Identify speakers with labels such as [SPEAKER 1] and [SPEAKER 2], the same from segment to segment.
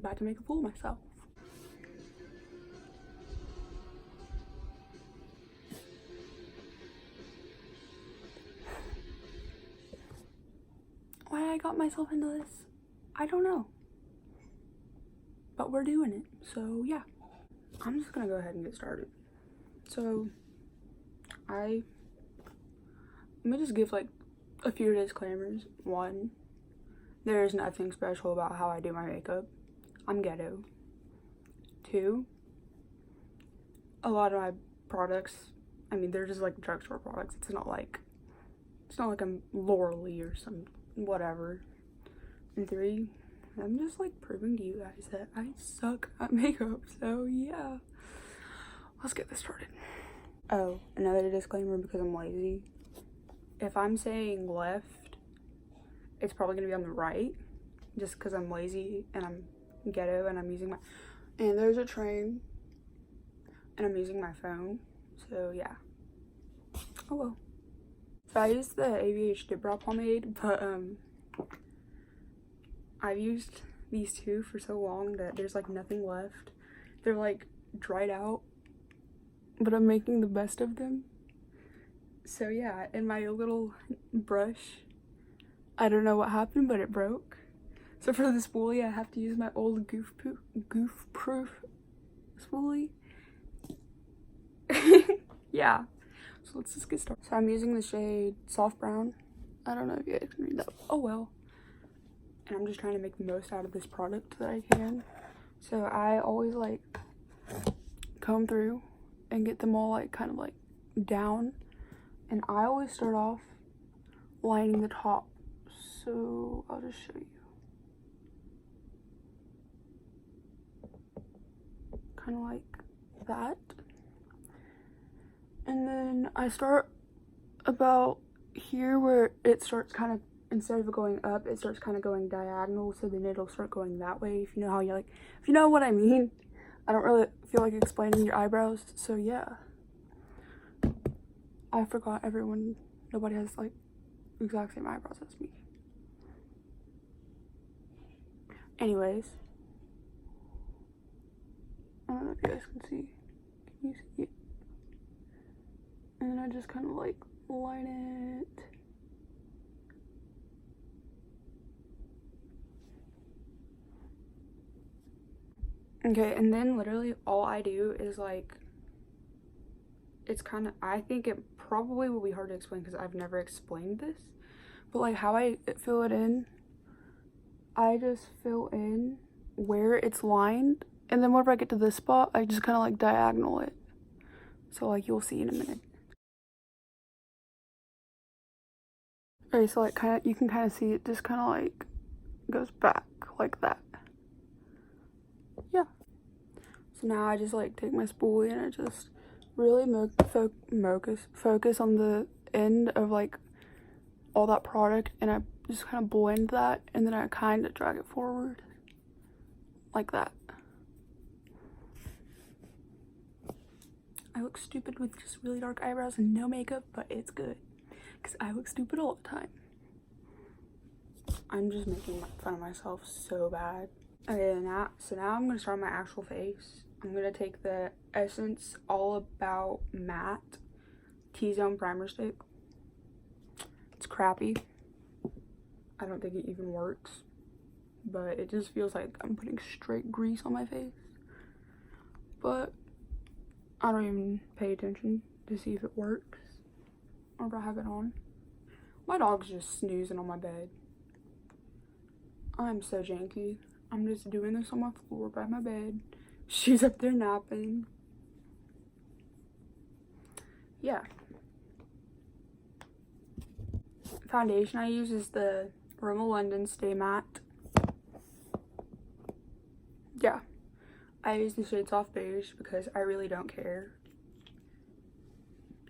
[SPEAKER 1] about to make a fool of myself. Why I got myself into this, I don't know. But we're doing it, so yeah. I'm just gonna go ahead and get started. So, let me just give like a few disclaimers. One, there is nothing special about how I do my makeup. I'm ghetto. Two, a lot of my products, I mean, they're just like drugstore products. It's not like I'm Lauralee or some whatever. And three, I'm just like proving to you guys that I suck at makeup. So yeah, let's get this started. Oh, another disclaimer, because I'm lazy. If I'm saying left, it's probably gonna be on the right, just because I'm lazy and I'm ghetto and I'm using my, and there's a train and I'm using my phone, so yeah. Oh well. So I used the AVH Dip Brow Pomade, but I've used these two for so long that there's like nothing left. They're like dried out, but I'm making the best of them. So yeah, and my little brush, I don't know what happened, but it broke. So for the spoolie, I have to use my old goof proof spoolie. Yeah, so let's just get started. So I'm using the shade Soft Brown. I don't know if you guys can read that. Oh well. And I'm just trying to make the most out of this product that I can. So I always like comb through and get them all like kind of like down. And I always start off lining the top. So I'll just show you. Kind of like that. And then I start about here where it starts kind of, instead of going up, it starts kind of going diagonal, so then it'll start going that way, if you know how you like, if you know what I mean. I don't really feel like explaining your eyebrows, so yeah. I forgot nobody has like exact same eyebrows as me. Anyways, I don't know if you guys can see. Can you see it? And then I just kind of like line it. Okay, and then literally all I do is like, it's kind of, I think it probably will be hard to explain because I've never explained this, but like how I fill it in, I just fill in where it's lined, and then whenever I get to this spot, I just kind of like diagonal it. So like you'll see in a minute. Okay, so like you can kind of see it just kind of like goes back like that. Yeah. So now I just like take my spoolie and I just really focus on the end of like all that product, and I just kind of blend that, and then I kind of drag it forward like that. I look stupid with just really dark eyebrows and no makeup, but it's good because I look stupid all the time. I'm just making fun of myself so bad. Okay, so now I'm gonna start my actual face. I'm gonna take the Essence All About Matte T-Zone Primer Stick. It's crappy. I don't think it even works, but it just feels like I'm putting straight grease on my face. But I don't even pay attention to see if it works or if I have it on. My dog's just snoozing on my bed. I'm so janky. I'm just doing this on my floor by my bed. She's up there napping. Yeah. Foundation I use is the Rimmel London Stay Matte. Yeah. I use the shade Soft Beige because I really don't care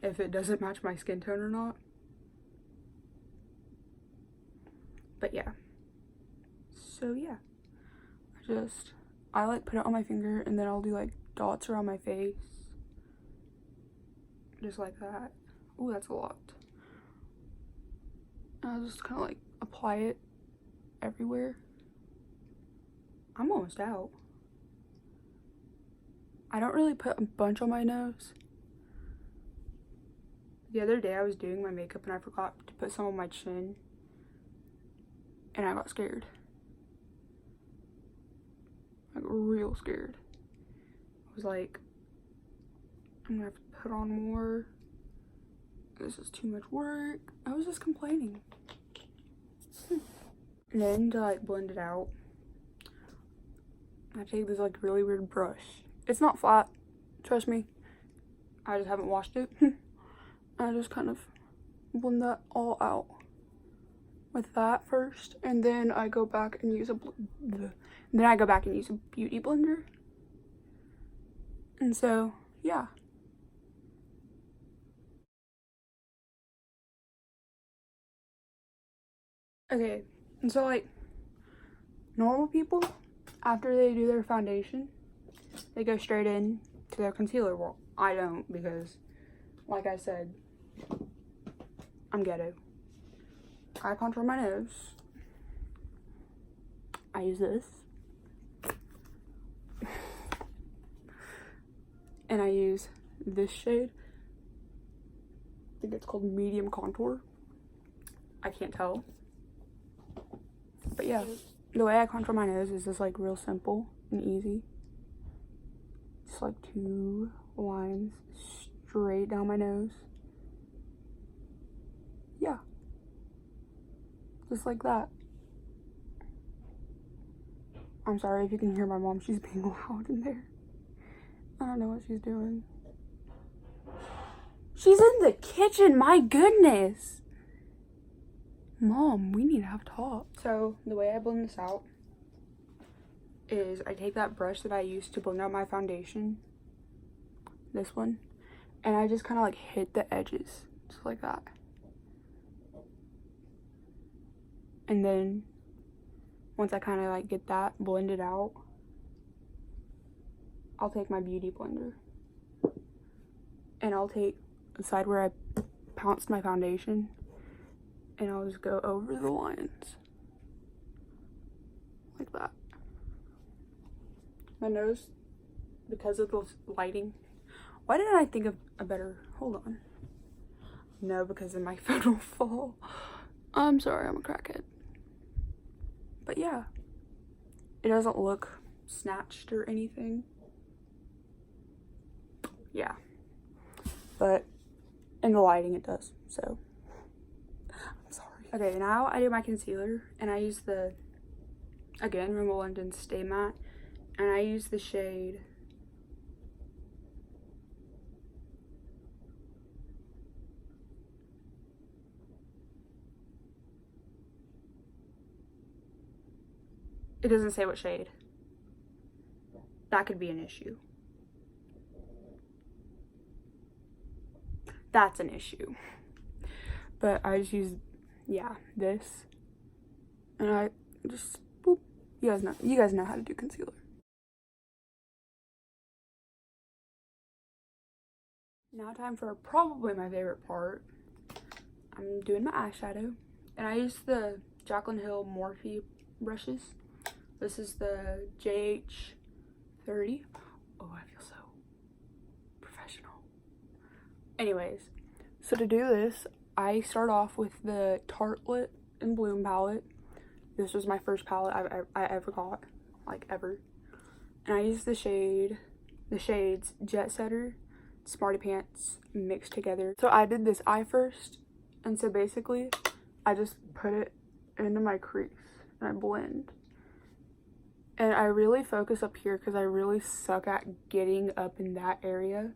[SPEAKER 1] if it doesn't match my skin tone or not. But yeah. So yeah. I like put it on my finger, and then I'll do like dots around my face. Just like that. Oh, that's a lot. And I'll just kind of like apply it everywhere. I'm almost out. I don't really put a bunch on my nose. The other day I was doing my makeup and I forgot to put some on my chin. And I got scared. Like real scared. I was like, I'm gonna have to put on more. This is too much work. I was just complaining. And then to like blend it out, I take this like really weird brush. It's not flat, trust me. I just haven't washed it. I just kind of blend that all out with that first, and then I go back and use a beauty blender. And so, yeah. Okay, and so like normal people, after they do their foundation, they go straight in to their concealer. Well, I don't, because like I said, I'm ghetto. I contour my nose. I use this. And I use this shade. I think it's called medium contour. I can't tell. But yeah, the way I contour my nose is just like real simple and easy. Just like 2 lines straight down my nose. Yeah. Just like that. I'm sorry if you can hear my mom, she's being loud in there. I don't know what she's doing. She's in the kitchen, my goodness. Mom, we need to have a talk. So the way I blend this out is I take that brush that I used to blend out my foundation, this one, and I just kind of like hit the edges, just like that. And then once I kind of like get that blended out, I'll take my beauty blender and I'll take the side where I pounced my foundation and I'll just go over the lines like that. My nose, because of the lighting, why didn't I think of a better, hold on. No, because then my phone will fall. I'm sorry, I'm a crackhead. But yeah, it doesn't look snatched or anything. Yeah, but in the lighting it does, so I'm sorry. Okay, now I do my concealer and I use the, again, Rimmel London Stay Matte, and I use the shade it doesn't say what shade. That could be an issue. That's an issue. But I just use, yeah, this. And I just, boop. You guys know how to do concealer. Now time for probably my favorite part. I'm doing my eyeshadow. And I use the Jaclyn Hill Morphe brushes. This is the JH30. Oh, I feel so professional. Anyways, so to do this, I start off with the Tartelette and Bloom palette. This was my first palette I ever got, like ever. And I use the shades Jet Setter, Smarty Pants mixed together. So I did this eye first, and so basically I just put it into my crease and I blend. And I really focus up here because I really suck at getting up in that area.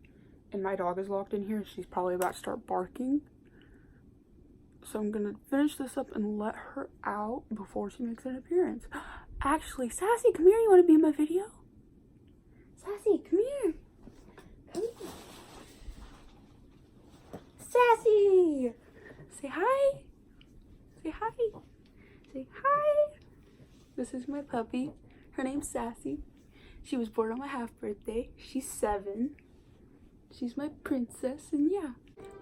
[SPEAKER 1] And my dog is locked in here. She's probably about to start barking. So I'm gonna finish this up and let her out before she makes an appearance. Actually, Sassy, come here. You want to be in my video? Sassy, come here. Come here. Sassy! Say hi. Say hi. Say hi. This is my puppy. Her name's Sassy. She was born on my half birthday. She's 7. She's my princess, and yeah.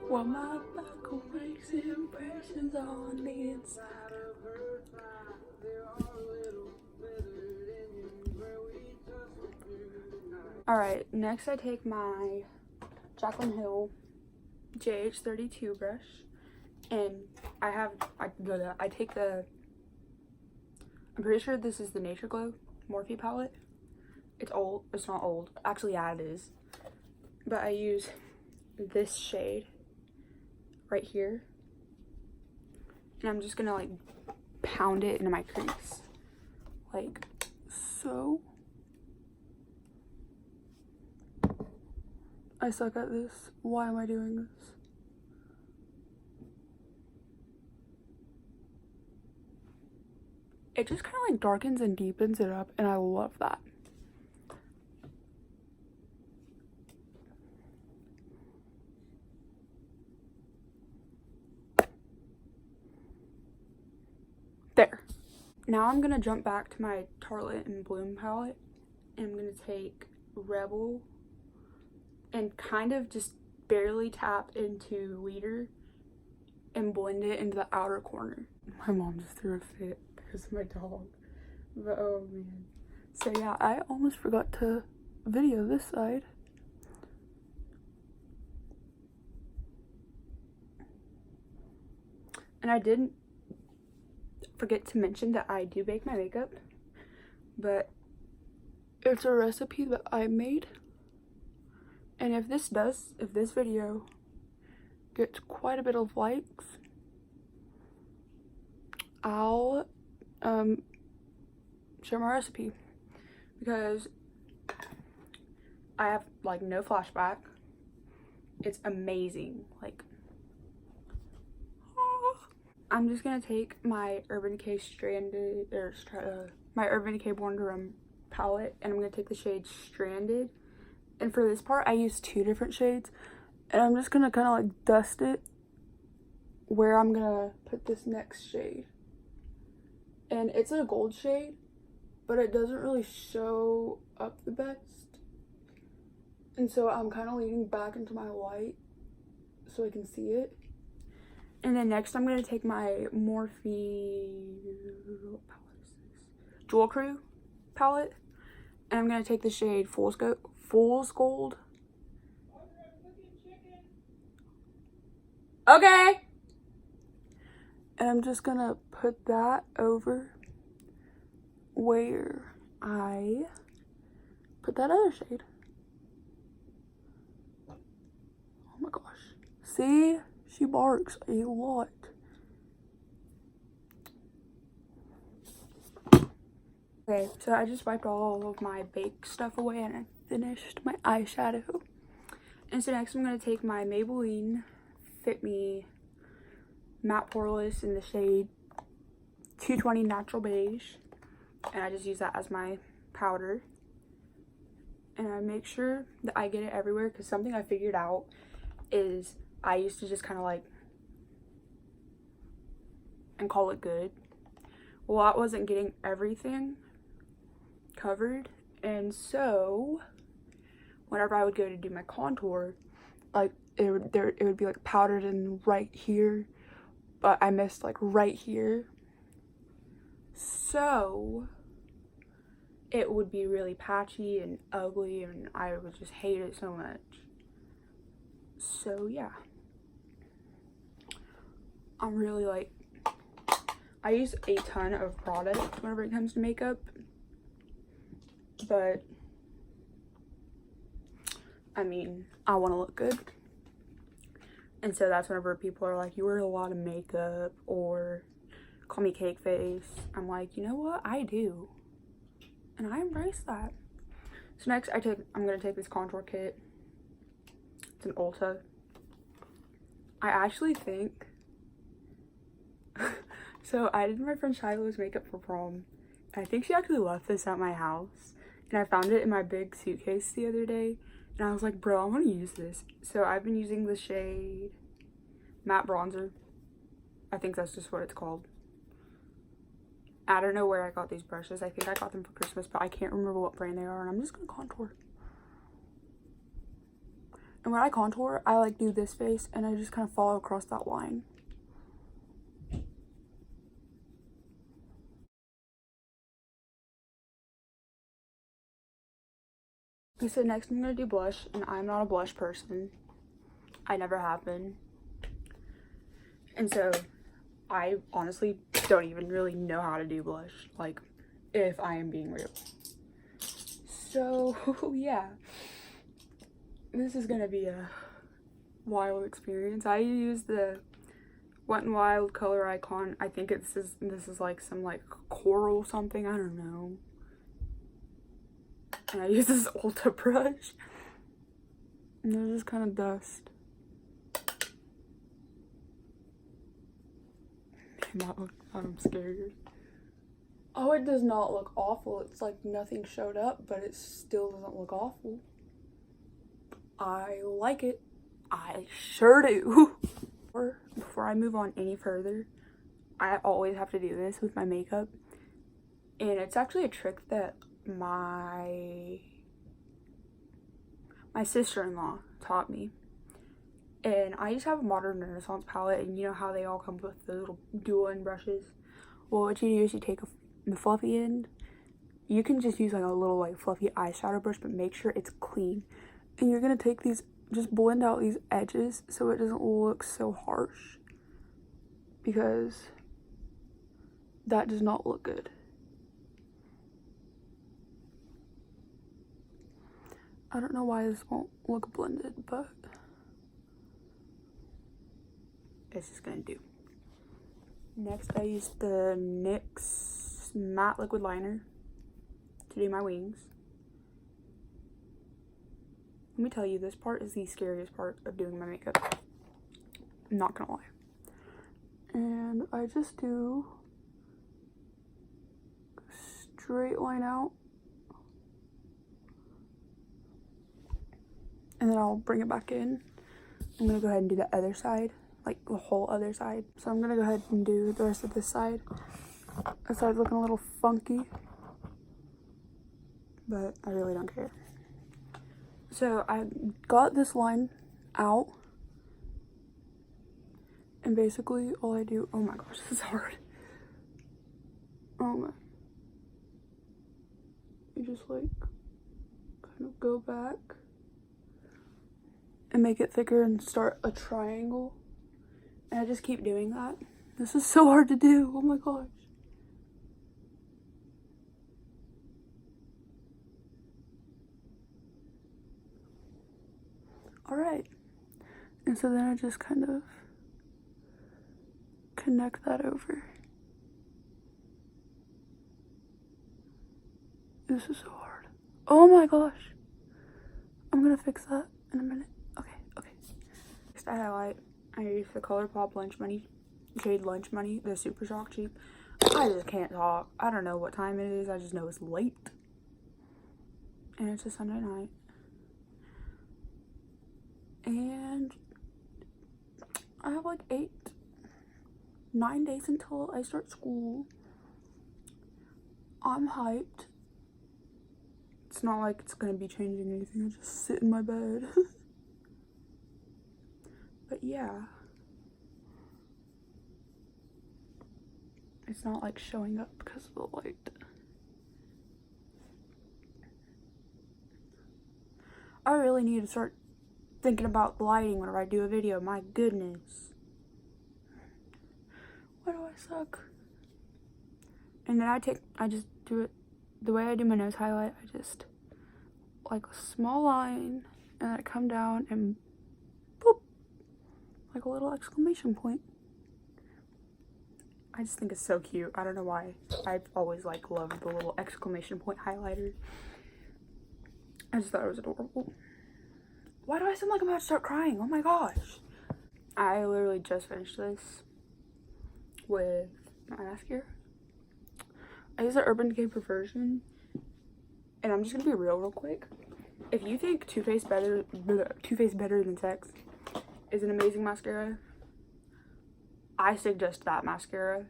[SPEAKER 1] While my buckle makes impressions on the inside of her thigh, there are little feathered in your Alright, next I take my Jaclyn Hill JH32 brush, and I take the, I'm pretty sure this is the Nature Glow Morphe palette. It's old. It's not old. Actually, yeah, it is. But I use this shade right here. And I'm just gonna like pound it into my crease. Like so. I suck at this. Why am I doing this? It just kind of like darkens and deepens it up, and I love that. There. Now I'm gonna jump back to my Tartelette and Bloom palette, and I'm gonna take Rebel and kind of just barely tap into Leader and blend it into the outer corner. My mom just threw a fit because of my dog. But oh man. So yeah, I almost forgot to video this side. And I didn't forget to mention that I do bake my makeup, but it's a recipe that I made. And if this video gets quite a bit of likes, I'll share my recipe, because I have like no flashback. It's amazing. Like, I'm just gonna take my Urban Decay my Urban Decay Born to Run palette, and I'm gonna take the shade Stranded. And for this part, I use 2 different shades, and I'm just gonna kind of like dust it where I'm gonna put this next shade. And it's a gold shade, but it doesn't really show up the best. And so I'm kind of leaning back into my white so I can see it. And then next I'm going to take my Morphe Jewel Crew palette, and I'm going to take the shade Fool's Gold. Okay. And I'm just going to put that over where I put that other shade. Oh my gosh. See? She barks a lot. Okay, so I just wiped all of my bake stuff away, and I finished my eyeshadow. And so next I'm going to take my Maybelline Fit Me Matte Poreless in the shade 220 Natural Beige. And I just use that as my powder. And I make sure that I get it everywhere, because something I figured out is I used to just kind of like and call it good. Well, I wasn't getting everything covered, and so whenever I would go to do my contour, like it would be like powdered in right here, but I missed like right here, so it would be really patchy and ugly, and I would just hate it so much. So yeah, I'm really like, I use a ton of product whenever it comes to makeup, but I mean, I want to look good. And so that's whenever people are like, you wear a lot of makeup, or call me cake face, I'm like, you know what, I do, and I embrace that. So next I'm gonna take this contour kit. It's an Ulta. I actually think so I did my friend Shiloh's makeup for prom, and I think she actually left this at my house, and I found it in my big suitcase the other day, and I was like, bro, I want to use this. So I've been using the shade Matte Bronzer. I think that's just what it's called. I don't know where I got these brushes. I think I got them for Christmas, but I can't remember what brand they are, and I'm just gonna contour. And when I contour, I like do this face, and I just kind of follow across that line. So next I'm gonna do blush, and I'm not a blush person. I never have been. And so I honestly don't even really know how to do blush, like, if I am being real. So yeah, this is gonna be a wild experience. I use the Wet n Wild color icon. I think this is like some like coral something, I don't know. And I use this Ulta brush, and there's just kind of dust. I'm scared. Oh, it does not look awful. It's like nothing showed up, but it still doesn't look awful. I like it. I sure do. Before I move on any further, I always have to do this with my makeup. And it's actually a trick that my sister-in-law taught me. And I just have a modern Renaissance palette, and you know how they all come with the little dual end brushes? Well, what you do is you take the fluffy end. You can just use like a little like fluffy eyeshadow brush, but make sure it's clean. And you're gonna take these, just blend out these edges so it doesn't look so harsh, because that does not look good. I don't know why this won't look blended, but it's just gonna do. Next, I used the NYX matte liquid liner to do my wings. Let me tell you, this part is the scariest part of doing my makeup. I'm not gonna lie. And I just do a straight line out. And then I'll bring it back in. I'm gonna go ahead and do the other side, like the whole other side. So I'm gonna go ahead and do the rest of this side. This side's looking a little funky, but I really don't care. So I got this line out, and basically all I do, oh my gosh, this is hard. Oh my. You just like kind of go back and make it thicker and start a triangle. And I just keep doing that. This is so hard to do, oh my gosh. Alright, and so then I just kind of connect that over. This is so hard. Oh my gosh. I'm gonna fix that in a minute. Okay. Next, I highlight. I use the ColourPop Lunch Money, shade Lunch Money, the Super Shock Cheap. I just can't talk. I don't know what time it is. I just know it's late. And it's a Sunday night. And I have like 9 days until I start school. I'm hyped. It's not like it's gonna be changing anything. I just sit in my bed. But yeah. It's not like showing up because of the light. I really need to start thinking about the lighting whenever I do a video. My goodness. Why do I suck? And then I just do it the way I do my nose highlight. I just like a small line, and then I come down and boop, like a little exclamation point. I just think it's so cute. I don't know why. I've always like loved the little exclamation point highlighter. I just thought it was adorable. Why do I sound like I'm about to start crying? Oh my gosh. I literally just finished this with my mascara. I use the Urban Decay Perversion. And I'm just gonna be real quick. If you think Too Faced Better Than Sex is an amazing mascara, I suggest that mascara.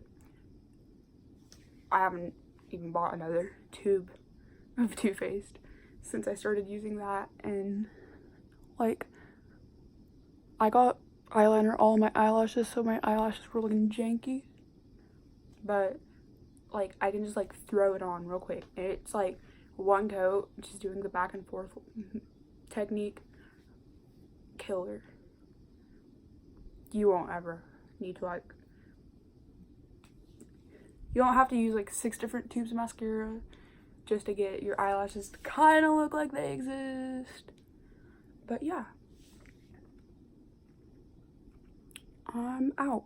[SPEAKER 1] I haven't even bought another tube of Too Faced since I started using that, and like I got eyeliner all on my eyelashes, so my eyelashes were looking janky, but like I can just like throw it on real quick, and it's like one coat, just doing the back and forth technique, killer. You won't ever need to like, you don't have to use like 6 different tubes of mascara just to get your eyelashes to kind of look like they exist. But yeah, I'm out.